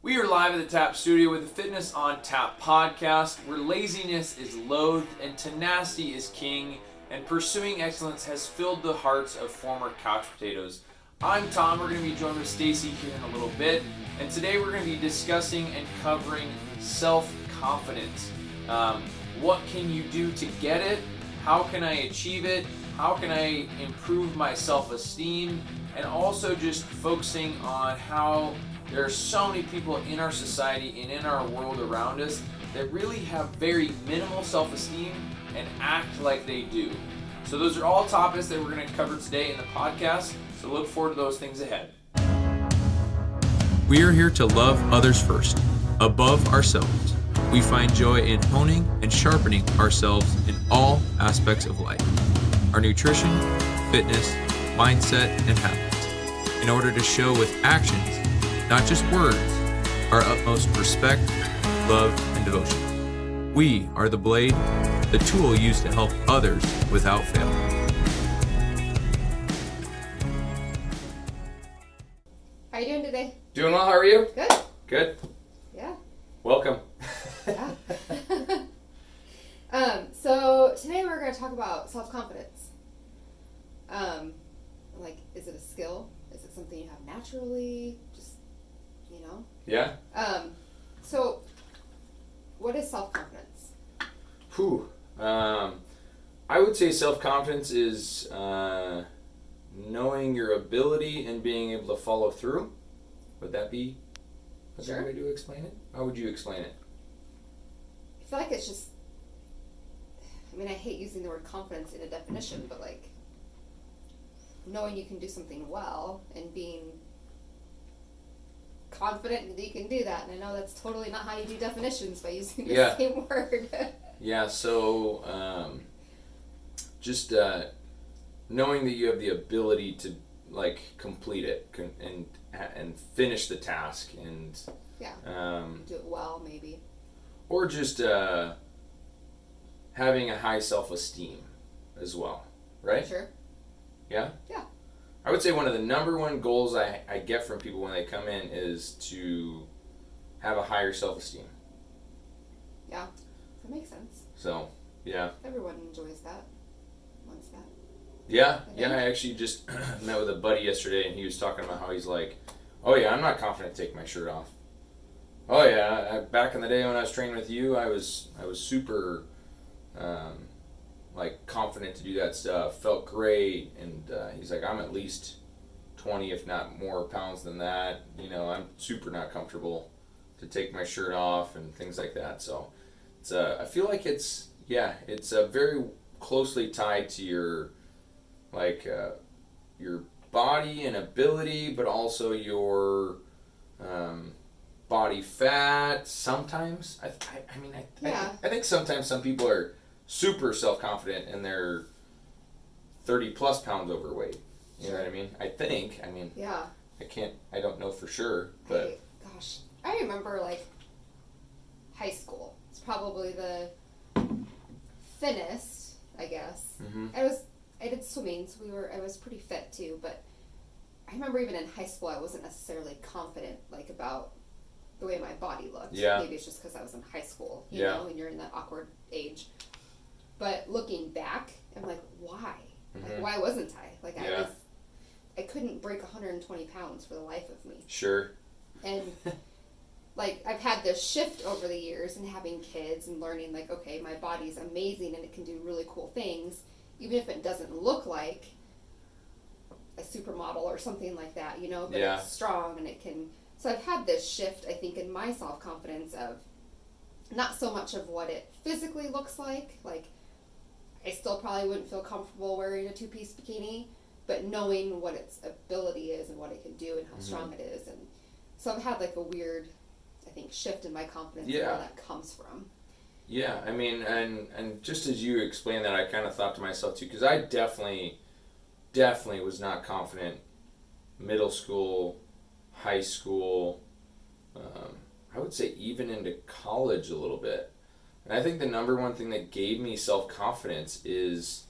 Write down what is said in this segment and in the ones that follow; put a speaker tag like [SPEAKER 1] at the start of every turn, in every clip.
[SPEAKER 1] We are live at the Tap Studio with the Fitness on Tap podcast, where laziness is loathed and tenacity is king, and pursuing excellence has filled the hearts of former couch potatoes. I'm Tom. We're going to be joined with Stacey here in a little bit, and today we're going to be discussing and covering self-confidence. What can you do to get it? How can I achieve it? How can I improve my self-esteem? And also just focusing on how there are so many people in our society and in our world around us that really have very minimal self-esteem and act like they do. So those are all topics that we're going to cover today in the podcast. So look forward to those things ahead.
[SPEAKER 2] We are here to love others first, above ourselves. We find joy in honing and sharpening ourselves in all aspects of life. Our nutrition, fitness, mindset, and habits. In order to show with actions, not just words, our utmost respect, love, and devotion. We are the blade, the tool used to help others without fail.
[SPEAKER 3] How are you doing today?
[SPEAKER 1] Doing well, how are you?
[SPEAKER 3] Good.
[SPEAKER 1] Good.
[SPEAKER 3] Yeah.
[SPEAKER 1] Welcome.
[SPEAKER 3] Yeah. So today we're going to talk about self-confidence. Is it a skill? Is it something you have naturally? Just,
[SPEAKER 1] Yeah?
[SPEAKER 3] So what is self-confidence?
[SPEAKER 1] I would say self-confidence is knowing your ability and being able to follow through. Would that be a
[SPEAKER 3] Sure.
[SPEAKER 1] good way to explain it? How would you explain it?
[SPEAKER 3] I feel like it's just, I hate using the word confidence in a definition, but knowing you can do something well and being confident that you can do that. And I know that's totally not how you do definitions by using the same word.
[SPEAKER 1] Yeah, so just knowing that you have the ability to complete it and finish the task and
[SPEAKER 3] do it well, maybe.
[SPEAKER 1] Or just having a high self-esteem as well, right?
[SPEAKER 3] Sure.
[SPEAKER 1] Yeah?
[SPEAKER 3] Yeah.
[SPEAKER 1] I would say one of the number one goals I get from people when they come in is to have a higher self-esteem.
[SPEAKER 3] Yeah, that makes sense.
[SPEAKER 1] So, yeah.
[SPEAKER 3] Everyone enjoys that. Wants that.
[SPEAKER 1] Yeah, I actually just met with a buddy yesterday and he was talking about how he's like, oh yeah, I'm not confident to take my shirt off. Oh yeah, back in the day when I was training with you, I was super confident to do that stuff, felt great, and he's like, I'm at least 20 if not more pounds than that, I'm super not comfortable to take my shirt off and things like that. So it's I feel like it's very closely tied to your body and ability, but also your body fat sometimes. I think sometimes some people are super self-confident and they're 30 plus pounds overweight. You know what I mean?
[SPEAKER 3] Yeah.
[SPEAKER 1] I don't know for sure, but
[SPEAKER 3] I remember high school. It's probably the thinnest, I guess.
[SPEAKER 1] Mm-hmm.
[SPEAKER 3] I did swimming, so I was pretty fit too, but I remember even in high school I wasn't necessarily confident about the way my body looked.
[SPEAKER 1] Yeah.
[SPEAKER 3] Maybe it's just because I was in high school, you know, and you're in that awkward age. But looking back, I'm like, why?
[SPEAKER 1] Mm-hmm.
[SPEAKER 3] Why wasn't I? I couldn't break 120 pounds for the life of me.
[SPEAKER 1] Sure.
[SPEAKER 3] And I've had this shift over the years and having kids and learning okay, my body's amazing and it can do really cool things, even if it doesn't look like a supermodel or something like that, but it's strong and it can. So I've had this shift, I think, in my self-confidence of not so much of what it physically looks like. I still probably wouldn't feel comfortable wearing a two-piece bikini, but knowing what its ability is and what it can do and how strong it is. And so I've had a weird, I think, shift in my confidence and where that comes from.
[SPEAKER 1] Yeah, and just as you explained that, I kind of thought to myself too, because I definitely was not confident middle school, high school, I would say even into college a little bit. And I think the number one thing that gave me self-confidence is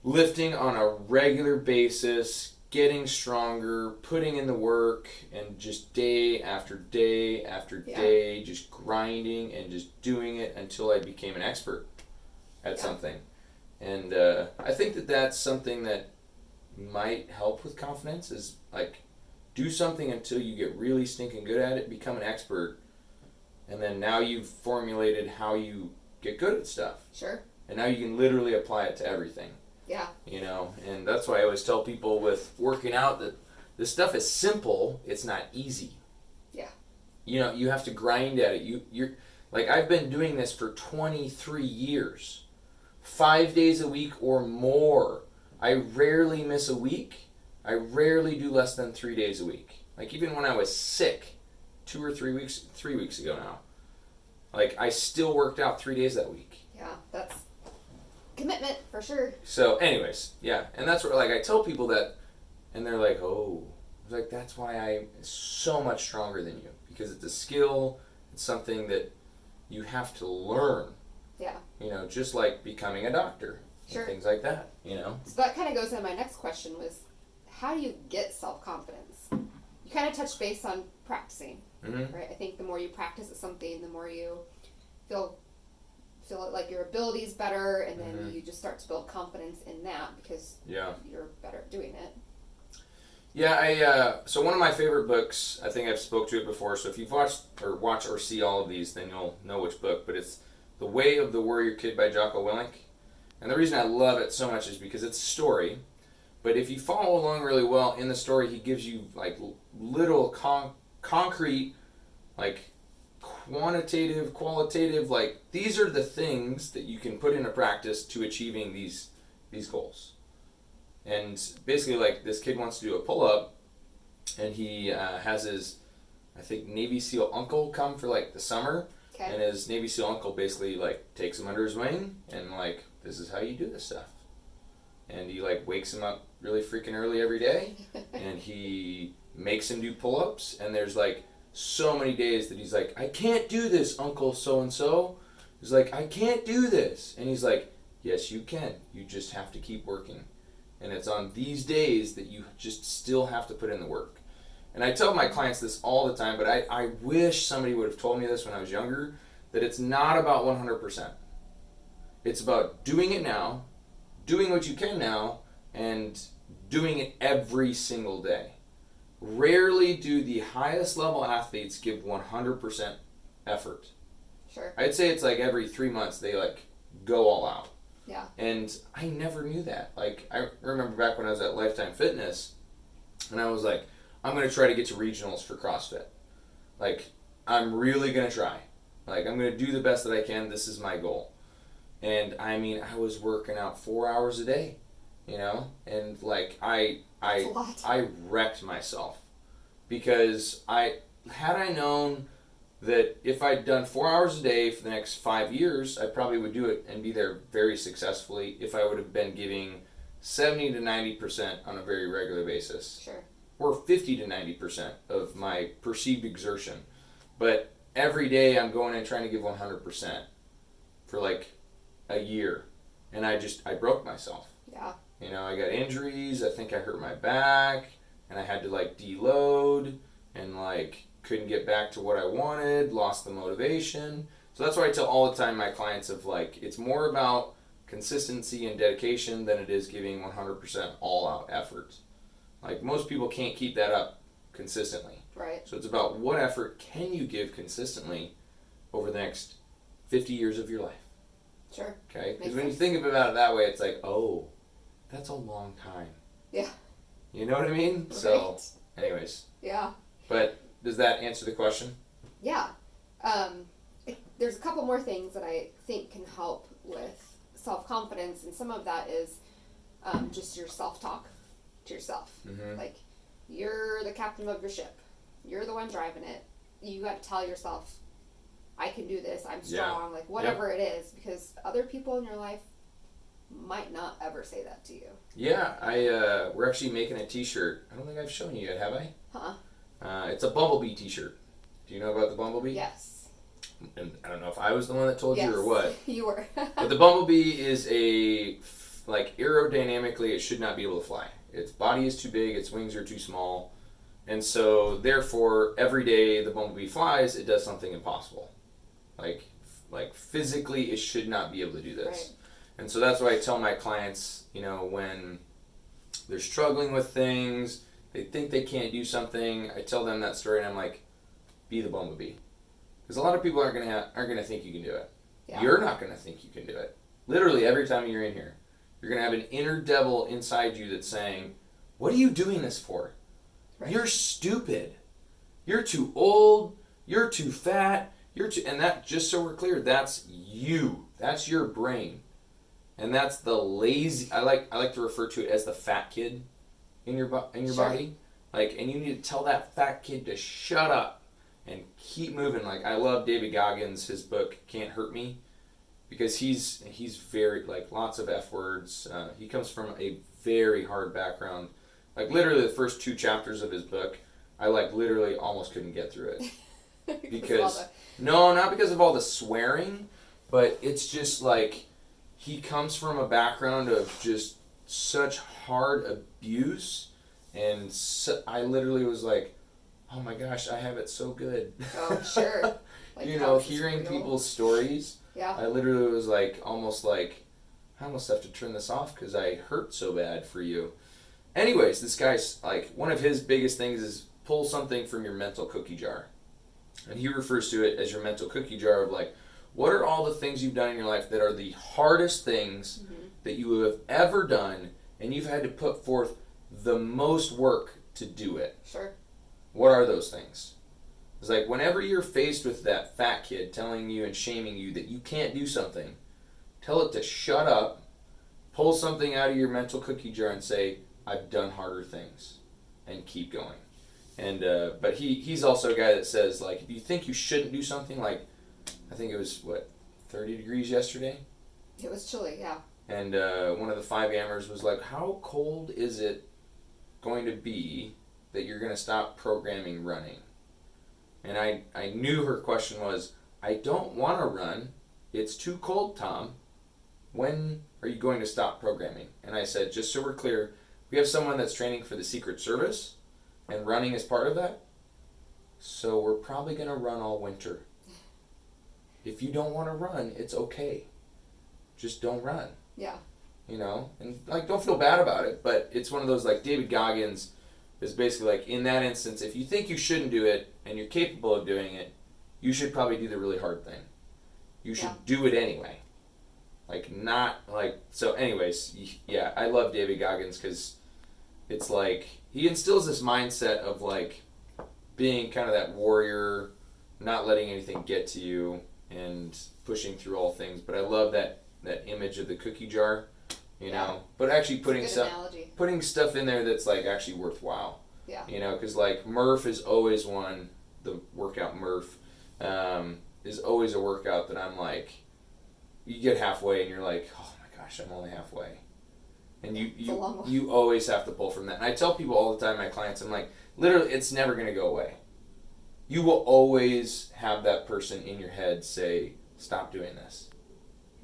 [SPEAKER 1] lifting on a regular basis, getting stronger, putting in the work, and just day after day after day, just grinding and just doing it until I became an expert at something. And I think that that's something that might help with confidence, is like do something until you get really stinking good at it, become an expert, and then now you've formulated how you get good at stuff.
[SPEAKER 3] Sure.
[SPEAKER 1] And now you can literally apply it to everything.
[SPEAKER 3] Yeah.
[SPEAKER 1] You know, and that's why I always tell people with working out that this stuff is simple, it's not easy.
[SPEAKER 3] Yeah.
[SPEAKER 1] You know, you have to grind at it. You're like, I've been doing this for 23 years. 5 days a week or more. I rarely miss a week. I rarely do less than 3 days a week. Like, even when I was sick 3 weeks ago now, like, I still worked out 3 days that week.
[SPEAKER 3] Yeah, that's commitment for sure.
[SPEAKER 1] So anyways, yeah, and that's where, like, I tell people that, and they're like, oh, like, that's why I'm so much stronger than you, because it's a skill, it's something that you have to learn.
[SPEAKER 3] Yeah.
[SPEAKER 1] You know, just like becoming a doctor.
[SPEAKER 3] Sure.
[SPEAKER 1] And things like that, you know.
[SPEAKER 3] So that kind of goes into my next question, was how do you get self-confidence? You kind of touched base on practicing, right? I think the more you practice at something, the more you feel like your ability is better, and then you just start to build confidence in that because you're better at doing it.
[SPEAKER 1] Yeah, so one of my favorite books, I think I've spoke to it before, so if you've watch or see all of these, then you'll know which book, but it's The Way of the Warrior Kid by Jocko Willink. And the reason I love it so much is because it's a story, but if you follow along really well in the story, he gives you like little concrete, like quantitative, qualitative, like these are the things that you can put into practice to achieving these goals. And basically, like, this kid wants to do a pull-up, and he has his, I think, Navy SEAL uncle come for, like, the summer.
[SPEAKER 3] Okay.
[SPEAKER 1] And his Navy SEAL uncle basically, like, takes him under his wing, and, like, this is how you do this stuff. And he, like, wakes him up really freaking early every day, and he makes him do pull-ups, and there's, like, so many days that he's like, I can't do this, Uncle so-and-so. He's like, I can't do this. And he's like, yes, you can. You just have to keep working. And it's on these days that you just still have to put in the work. And I tell my clients this all the time, but I wish somebody would have told me this when I was younger, that it's not about 100%. It's about doing it now, doing what you can now, and doing it every single day. Rarely do the highest level athletes give 100% effort.
[SPEAKER 3] Sure.
[SPEAKER 1] I'd say it's like every 3 months they like go all out.
[SPEAKER 3] Yeah.
[SPEAKER 1] And I never knew that. Like, I remember back when I was at Lifetime Fitness, and I was like, I'm going to try to get to regionals for CrossFit. Like, I'm really going to try. Like, I'm going to do the best that I can. This is my goal. And, I mean, I was working out 4 hours a day, you know? And, like, I wrecked myself. Because had I known that if I'd done 4 hours a day for the next 5 years, I probably would do it and be there very successfully if I would have been giving 70 to 90% on a very regular basis.
[SPEAKER 3] Sure.
[SPEAKER 1] Or 50 to 90% of my perceived exertion. But every day I'm going and trying to give 100% for like a year. And I broke myself.
[SPEAKER 3] Yeah.
[SPEAKER 1] You know, I got injuries, I think I hurt my back, and I had to like deload, and like couldn't get back to what I wanted, lost the motivation. So that's why I tell all the time my clients of like, it's more about consistency and dedication than it is giving 100% all out effort. Like, most people can't keep that up consistently.
[SPEAKER 3] Right.
[SPEAKER 1] So it's about what effort can you give consistently over the next 50 years of your life.
[SPEAKER 3] Sure.
[SPEAKER 1] Okay? Because when you think about it that way, it's like, oh, that's a long time.
[SPEAKER 3] Yeah.
[SPEAKER 1] You know what I mean?
[SPEAKER 3] Right.
[SPEAKER 1] So, anyways.
[SPEAKER 3] Yeah.
[SPEAKER 1] But does that answer the question?
[SPEAKER 3] Yeah. There's a couple more things that I think can help with self-confidence, and some of that is just your self-talk to yourself.
[SPEAKER 1] Mm-hmm.
[SPEAKER 3] Like, you're the captain of your ship. You're the one driving it. You got to tell yourself, I can do this, I'm strong, like whatever it is, because other people in your life might not ever say that to you.
[SPEAKER 1] Yeah, we're actually making a t-shirt. I don't think I've shown you yet, have I?
[SPEAKER 3] Huh?
[SPEAKER 1] It's a Bumblebee t-shirt. Do you know about the Bumblebee?
[SPEAKER 3] Yes.
[SPEAKER 1] And I don't know if I was the one that told you or what.
[SPEAKER 3] You were.
[SPEAKER 1] But the Bumblebee is like, aerodynamically, it should not be able to fly. its body is too big, its wings are too small, and so therefore every day the bumblebee flies, it does something impossible. Like physically, it should not be able to do this.
[SPEAKER 3] Right.
[SPEAKER 1] And so that's why I tell my clients, when they're struggling with things, they think they can't do something, I tell them that story and I'm like, be the bumblebee. Because a lot of people aren't gonna think you can do it.
[SPEAKER 3] Yeah.
[SPEAKER 1] You're not gonna think you can do it. Literally every time you're in here, you're gonna have an inner devil inside you that's saying, what are you doing this for? Right. You're stupid. You're too old. You're too fat. And that, just so we're clear, that's you. That's your brain. And that's the lazy, I like to refer to it as the fat kid in your body. And you need to tell that fat kid to shut up and keep moving. I love David Goggins, his book Can't Hurt Me, because he's very, lots of F words. He comes from a very hard background. Literally the first 2 chapters of his book, I literally almost couldn't get through it. Because no, not because of all the swearing, but it's just he comes from a background of just such hard abuse, and I literally was like, oh my gosh, I have it so good.
[SPEAKER 3] Oh, sure.
[SPEAKER 1] Hearing people's stories.
[SPEAKER 3] Yeah.
[SPEAKER 1] I literally was I almost have to turn this off because I hurt so bad for you. Anyways, this guy's one of his biggest things is pull something from your mental cookie jar. And he refers to it as your mental cookie jar of what are all the things you've done in your life that are the hardest things that you have ever done, and you've had to put forth the most work to do it.
[SPEAKER 3] Sure.
[SPEAKER 1] What are those things? It's whenever you're faced with that fat kid telling you and shaming you that you can't do something, tell it to shut up, pull something out of your mental cookie jar and say, I've done harder things, and keep going. And but he's also a guy that says if you think you shouldn't do something, I think it was 30 degrees yesterday.
[SPEAKER 3] It was chilly, yeah.
[SPEAKER 1] And one of the 5-yammers was how cold is it going to be that you're going to stop programming running? And I knew her question was, I don't want to run. It's too cold, Tom. When are you going to stop programming? And I said, just so we're clear, we have someone that's training for the Secret Service, and running is part of that. So we're probably going to run all winter. If you don't want to run, it's okay. Just don't run.
[SPEAKER 3] Yeah.
[SPEAKER 1] And don't feel bad about it, but it's one of those David Goggins is basically in that instance, if you think you shouldn't do it and you're capable of doing it, you should probably do the really hard thing. You should do it anyway. So anyways, yeah, I love David Goggins because it's he instills this mindset of being kind of that warrior, not letting anything get to you and pushing through all things. But I love that image of the cookie jar, you know, but actually putting stuff in there that's actually worthwhile.
[SPEAKER 3] Yeah.
[SPEAKER 1] Because Murph is always one, the workout Murph, is always a workout that I'm you get halfway and you're oh my gosh, I'm only halfway. And you always have to pull from that. And I tell people all the time, my clients, I'm literally, it's never going to go away. You will always have that person in your head say, stop doing this.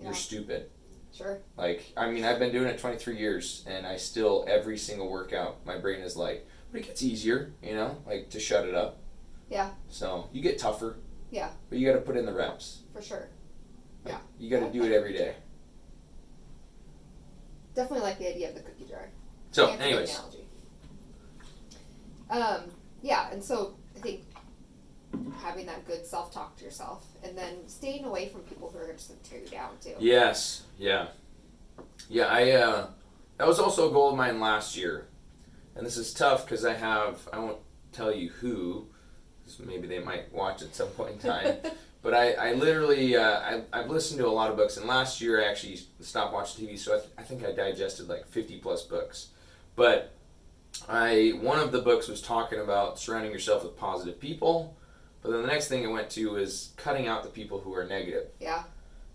[SPEAKER 1] You're stupid.
[SPEAKER 3] Sure.
[SPEAKER 1] I've been doing it 23 years, and I still, every single workout, my brain is but it gets easier, to shut it up.
[SPEAKER 3] Yeah.
[SPEAKER 1] So, you get tougher.
[SPEAKER 3] Yeah.
[SPEAKER 1] But you got to put in the reps.
[SPEAKER 3] For sure. Yeah.
[SPEAKER 1] You got to do it every day.
[SPEAKER 3] Definitely like the idea of the cookie jar.
[SPEAKER 1] So, anyways.
[SPEAKER 3] Yeah, and so I think having that good self-talk to yourself, and then staying away from people who are just going to tear you down too.
[SPEAKER 1] Yes, yeah. Yeah, that was also a goal of mine last year. And this is tough because I won't tell you who, because maybe they might watch at some point in time. But I literally, I've listened to a lot of books, and last year I actually stopped watching TV, so I think I digested 50 plus books. But one of the books was talking about surrounding yourself with positive people, but then the next thing I went to was cutting out the people who are negative.
[SPEAKER 3] Yeah.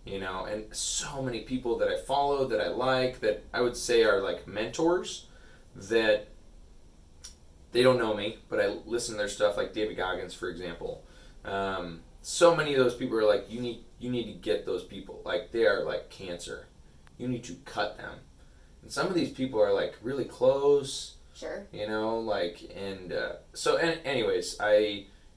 [SPEAKER 1] And so many people that I follow, that I like, that I would say are mentors, that they don't know me, but I listen to their stuff, like David Goggins, for example. So many of those people are you need to get those people. They are like cancer. You need to cut them. And some of these people are like really close.
[SPEAKER 3] Sure.
[SPEAKER 1] You know, like, and anyways,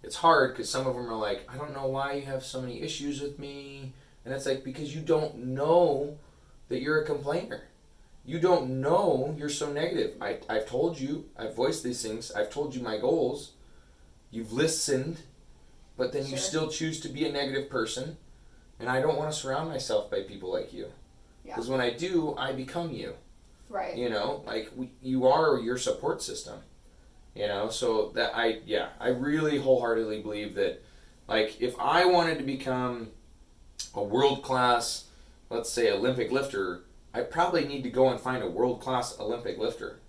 [SPEAKER 1] it's hard because some of them are like, I don't know why you have so many issues with me. And it's like, because you don't know that you're a complainer. You don't know you're so negative. I've told you, I've voiced these things, I've told you my goals. You've listened, but then you still choose to be a negative person. And I don't want to surround myself by people like you. Because when I do, I become you.
[SPEAKER 3] Right.
[SPEAKER 1] You know, like you are your support system. You know, so that I really wholeheartedly believe that, like, if I wanted to become a world-class, let's say, Olympic lifter, I probably need to go and find a world-class Olympic lifter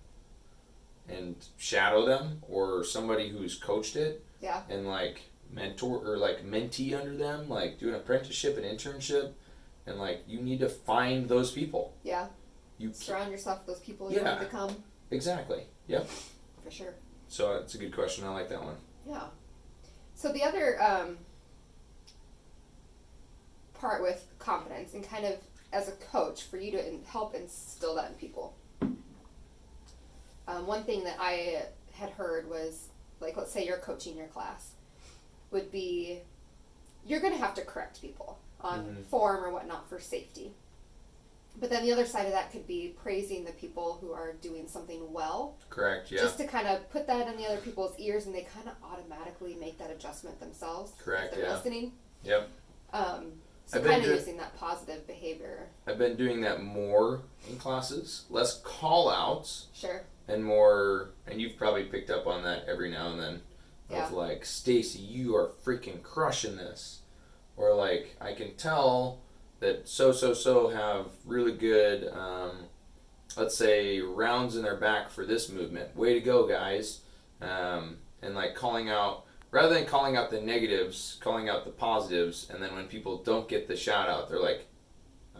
[SPEAKER 1] and shadow them, or somebody who's coached it.
[SPEAKER 3] Yeah.
[SPEAKER 1] And like mentor or like mentee under them, like do an apprenticeship, an internship, and like you need to find those people.
[SPEAKER 3] Yeah.
[SPEAKER 1] You
[SPEAKER 3] surround yourself with those people you want to become.
[SPEAKER 1] Exactly. Yep.
[SPEAKER 3] For sure.
[SPEAKER 1] So it's a good question. I like that one.
[SPEAKER 3] Yeah. So the other part with confidence, and kind of as a coach, for you to help instill that in people. One thing that I had heard was, like, let's say you're coaching your class, would be you're going to have to correct people on form or whatnot for safety. But then the other side of that could be praising the people who are doing something well.
[SPEAKER 1] Correct, yeah.
[SPEAKER 3] Just to kind of put that in the other people's ears, and they kind of automatically make that adjustment themselves.
[SPEAKER 1] Correct,
[SPEAKER 3] if they're listening.
[SPEAKER 1] Yep.
[SPEAKER 3] So kind of using that positive behavior.
[SPEAKER 1] I've been doing that more in classes. Less call-outs.
[SPEAKER 3] Sure.
[SPEAKER 1] And more, and you've probably picked up on that every now and then. Of like, Stacey, you are freaking crushing this. Or like, I can tell that so have really good, let's say, rounds in their back for this movement. Way to go, guys. And like calling out, rather than calling out the negatives, calling out the positives, and then when people don't get the shout out, they're like,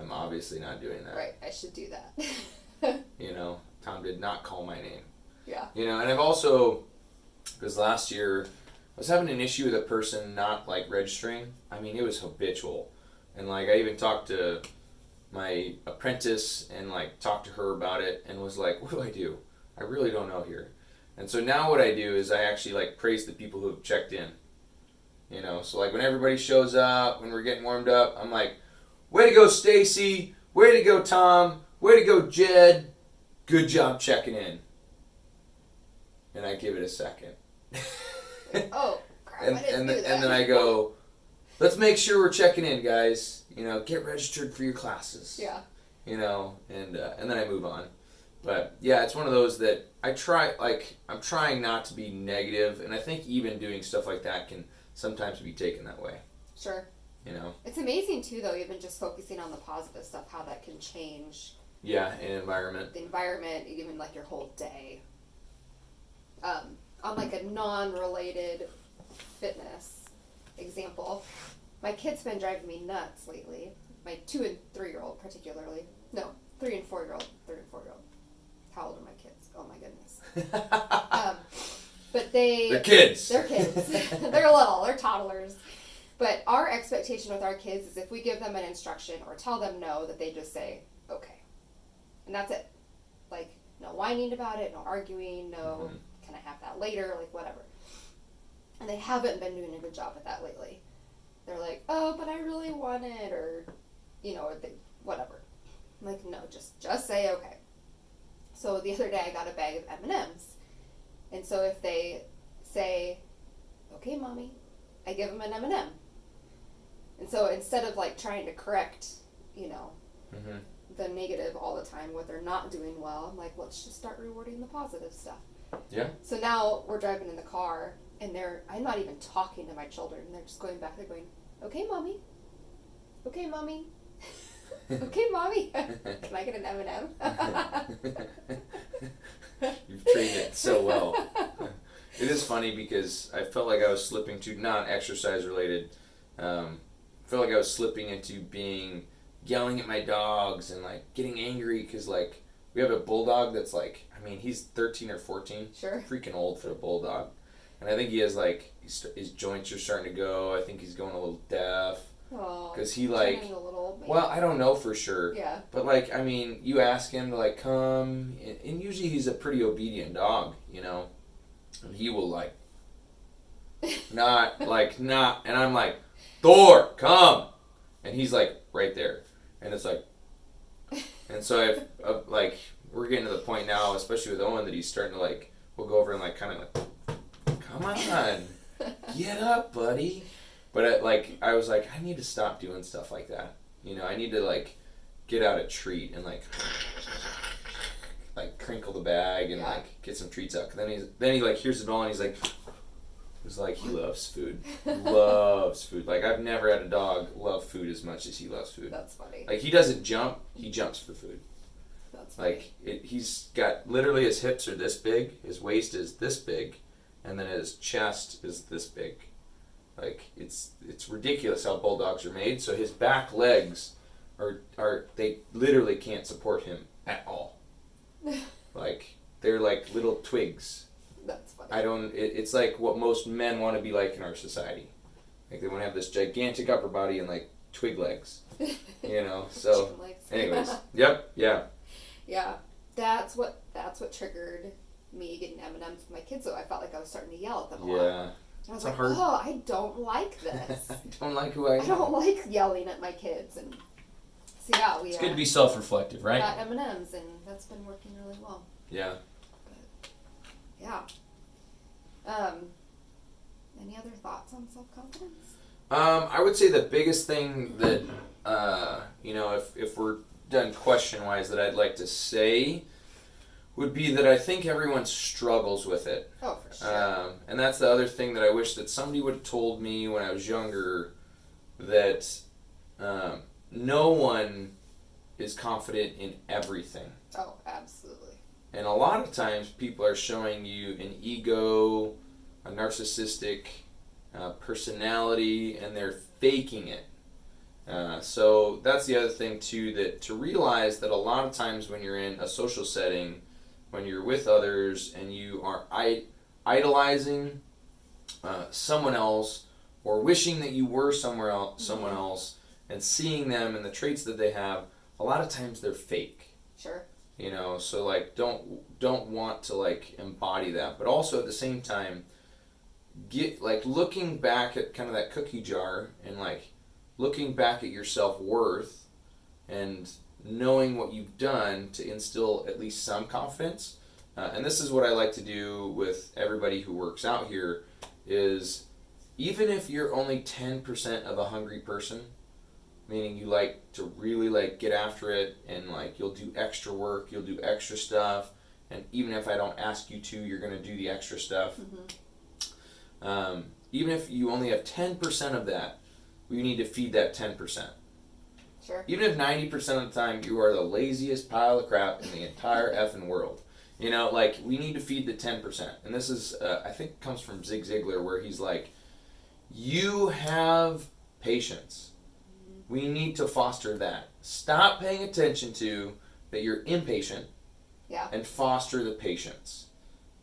[SPEAKER 1] I'm obviously not doing that.
[SPEAKER 3] Right, I should do that.
[SPEAKER 1] You know, Tom did not call my name.
[SPEAKER 3] Yeah.
[SPEAKER 1] You know, and I've also, because last year, I was having an issue with a person not like registering. I mean, it was habitual. And like, I even talked to my apprentice and like talked to her about it and was like, what do I do? I really don't know here. And so now what I do is I actually like praise the people who have checked in. You know, so like when everybody shows up, when we're getting warmed up, I'm like, way to go, Stacey. Way to go, Tom. Way to go, Jed. Good job checking in. And I give it a second.
[SPEAKER 3] Oh, crap,
[SPEAKER 1] and
[SPEAKER 3] I didn't do that.
[SPEAKER 1] And then I go, let's make sure we're checking in, guys. You know, get registered for your classes.
[SPEAKER 3] Yeah.
[SPEAKER 1] You know, and then I move on. But yeah, it's one of those that I try, like, I'm trying not to be negative, and I think even doing stuff like that can sometimes be taken that way.
[SPEAKER 3] Sure.
[SPEAKER 1] You know?
[SPEAKER 3] It's amazing too, though, even just focusing on the positive stuff, how that can change.
[SPEAKER 1] Yeah, an environment.
[SPEAKER 3] The environment, even like your whole day. On like a non-related fitness example, my kid's been driving me nuts lately. My 2 and 3-year-old particularly. No, 3 and 4-year-old. 3 and 4-year-old. How old are my kids? Oh my goodness. But they're
[SPEAKER 1] kids.
[SPEAKER 3] They're kids. They're little. They're toddlers. But our expectation with our kids is if we give them an instruction or tell them no, that they just say, okay. And that's it. Like, no whining about it, no arguing, no, can I have that later, like whatever. And they haven't been doing a good job at that lately. They're like, oh, but I really want it, or, you know, whatever. I'm like, no, just say okay. So the other day I got a bag of M&Ms. And so if they say, okay, Mommy, I give them an M&M. And so instead of like trying to correct, you know, the negative all the time, what they're not doing well, I'm like, let's just start rewarding the positive stuff.
[SPEAKER 1] Yeah.
[SPEAKER 3] So now we're driving in the car, and I'm not even talking to my children. They're just going back. They're going, okay, Mommy. Okay, Mommy. Okay, Mommy. Can I get an M&M?
[SPEAKER 1] You've trained it so well. It is funny because I felt like I was slipping to, not exercise related, I felt like I was slipping into yelling at my dogs and like getting angry because like we have a bulldog that's like, I mean, he's 13 or 14.
[SPEAKER 3] Sure.
[SPEAKER 1] Freaking old for a bulldog. And I think he has like, his joints are starting to go. I think he's going a little deaf.
[SPEAKER 3] Oh,
[SPEAKER 1] because he
[SPEAKER 3] turning a little,
[SPEAKER 1] well, I don't know for sure.
[SPEAKER 3] Yeah.
[SPEAKER 1] But like, I mean, you ask him to like come, and usually he's a pretty obedient dog, you know, and he will like not, and I'm like, Thor, come, and he's like right there, and it's like, and so I've like, we're getting to the point now, especially with Owen, that he's starting to like, we'll go over and like kind of like, come on, get up, buddy. But I was like, I need to stop doing stuff like that. You know, I need to like get out a treat and like crinkle the bag and like get some treats out. Then he like hears the bell and he's like he loves food, loves food. Like I've never had a dog love food as much as he loves food.
[SPEAKER 3] That's funny.
[SPEAKER 1] Like he doesn't jump, he jumps for food.
[SPEAKER 3] That's funny.
[SPEAKER 1] Like he's got literally his hips are this big, his waist is this big, and then his chest is this big. Like it's ridiculous how bulldogs are made. So his back legs are they literally can't support him at all. Like they're like little twigs.
[SPEAKER 3] That's funny.
[SPEAKER 1] It's like what most men want to be like in our society. Like they want to have this gigantic upper body and like twig legs. You know. So anyways, yep, yeah.
[SPEAKER 3] Yeah, that's what triggered me getting M&Ms with my kids. So I felt like I was starting to yell at them a lot.
[SPEAKER 1] Yeah.
[SPEAKER 3] I was like, oh, I don't like this.
[SPEAKER 1] I don't like who I am.
[SPEAKER 3] I don't like yelling at my kids. And so yeah,
[SPEAKER 1] it's good to be self-reflective, right?
[SPEAKER 3] Got M&Ms, and that's been working really well.
[SPEAKER 1] Yeah.
[SPEAKER 3] But, yeah. Any other thoughts on self-confidence?
[SPEAKER 1] I would say the biggest thing that, you know, if we're done question-wise that I'd like to say would be that I think everyone struggles with it.
[SPEAKER 3] Oh, for sure.
[SPEAKER 1] And that's the other thing that I wish that somebody would have told me when I was younger, that no one is confident in everything.
[SPEAKER 3] Oh, absolutely.
[SPEAKER 1] And a lot of times people are showing you an ego, a narcissistic personality, and they're faking it. So that's the other thing too, that to realize that a lot of times when you're in a social setting, when you're with others and you are idolizing someone else or wishing that you were someone else and seeing them and the traits that they have, a lot of times they're fake.
[SPEAKER 3] Sure.
[SPEAKER 1] You know, so like don't want to like embody that, but also at the same time get like looking back at kind of that cookie jar and like looking back at your self-worth and knowing what you've done to instill at least some confidence. And this is what I like to do with everybody who works out here is even if you're only 10% of a hungry person, meaning you like to really like get after it and like you'll do extra work, you'll do extra stuff, and even if I don't ask you to, you're going to do the extra stuff. Mm-hmm. Even if you only have 10% of that, you need to feed that 10%.
[SPEAKER 3] Sure.
[SPEAKER 1] Even if 90% of the time you are the laziest pile of crap in the entire effing world. You know, like, we need to feed the 10%. And this is, I think comes from Zig Ziglar, where he's like, you have patience. We need to foster that. Stop paying attention to that you're impatient.
[SPEAKER 3] Yeah.
[SPEAKER 1] And foster the patience.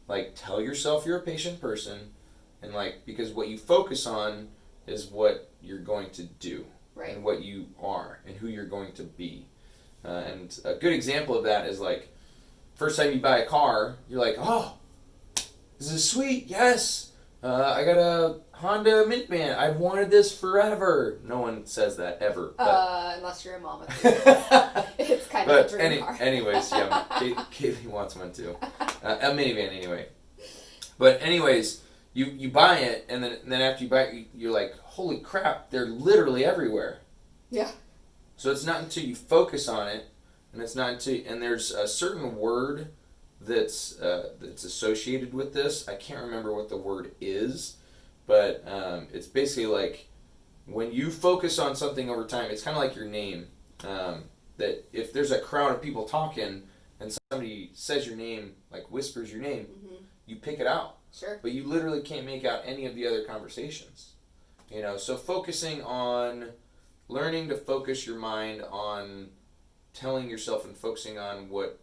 [SPEAKER 1] Like, tell yourself you're a patient person, and like, because what you focus on is what you're going to do.
[SPEAKER 3] Right.
[SPEAKER 1] And what you are and who you're going to be. And a good example of that is like, first time you buy a car, you're like, oh, this is sweet, yes. I got a Honda Mintman. I've wanted this forever. No one says that ever. But
[SPEAKER 3] unless you're a mom. It's kind of a dream car.
[SPEAKER 1] Anyways, yeah, Kaylee wants one too. A minivan anyway. But anyways, you buy it, and then after you buy it, you're like, holy crap, they're literally everywhere.
[SPEAKER 3] Yeah.
[SPEAKER 1] So it's not until you focus on it, and there's a certain word that's associated with this. I can't remember what the word is, but it's basically like when you focus on something over time, it's kind of like your name. That if there's a crowd of people talking and somebody says your name, like whispers your name, mm-hmm. you pick it out.
[SPEAKER 3] Sure.
[SPEAKER 1] But you literally can't make out any of the other conversations. You know, so learning to focus your mind on telling yourself and focusing on what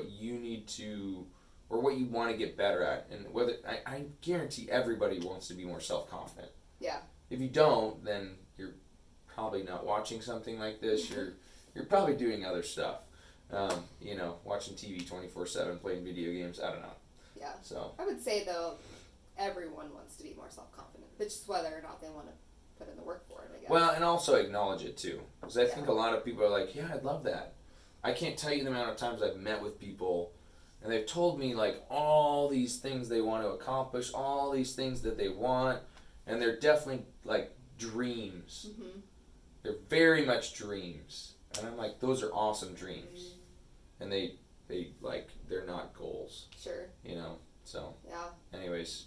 [SPEAKER 1] you need to, or what you want to get better at. And whether, I guarantee everybody wants to be more self-confident.
[SPEAKER 3] Yeah.
[SPEAKER 1] If you don't, then you're probably not watching something like this. You're probably doing other stuff. Watching TV 24/7, playing video games. I don't know.
[SPEAKER 3] Yeah.
[SPEAKER 1] So
[SPEAKER 3] I would say though, everyone wants to be more self-confident. It's just whether or not they want to put in the work for it, I guess.
[SPEAKER 1] well, and also acknowledge it too, because I think a lot of people are like, yeah, I'd love that. I can't tell you the amount of times I've met with people, and they've told me like all these things they want to accomplish, all these things that they want, and they're definitely like dreams.
[SPEAKER 3] Mm-hmm.
[SPEAKER 1] They're very much dreams, and I'm like, those are awesome dreams, and they like they're not goals.
[SPEAKER 3] Sure.
[SPEAKER 1] So.
[SPEAKER 3] Yeah.
[SPEAKER 1] Anyways.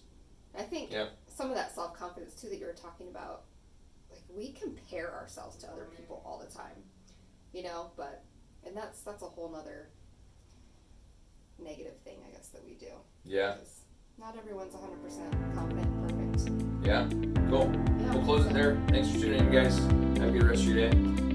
[SPEAKER 3] I think some of that self-confidence too that you were talking about, like we compare ourselves to other people all the time, and that's a whole nother negative thing, I guess, that we do.
[SPEAKER 1] Yeah.
[SPEAKER 3] Because not everyone's 100% confident and perfect.
[SPEAKER 1] Yeah. Cool.
[SPEAKER 3] Yeah,
[SPEAKER 1] We'll close it there. Thanks for tuning in, guys. Have a good rest of your day.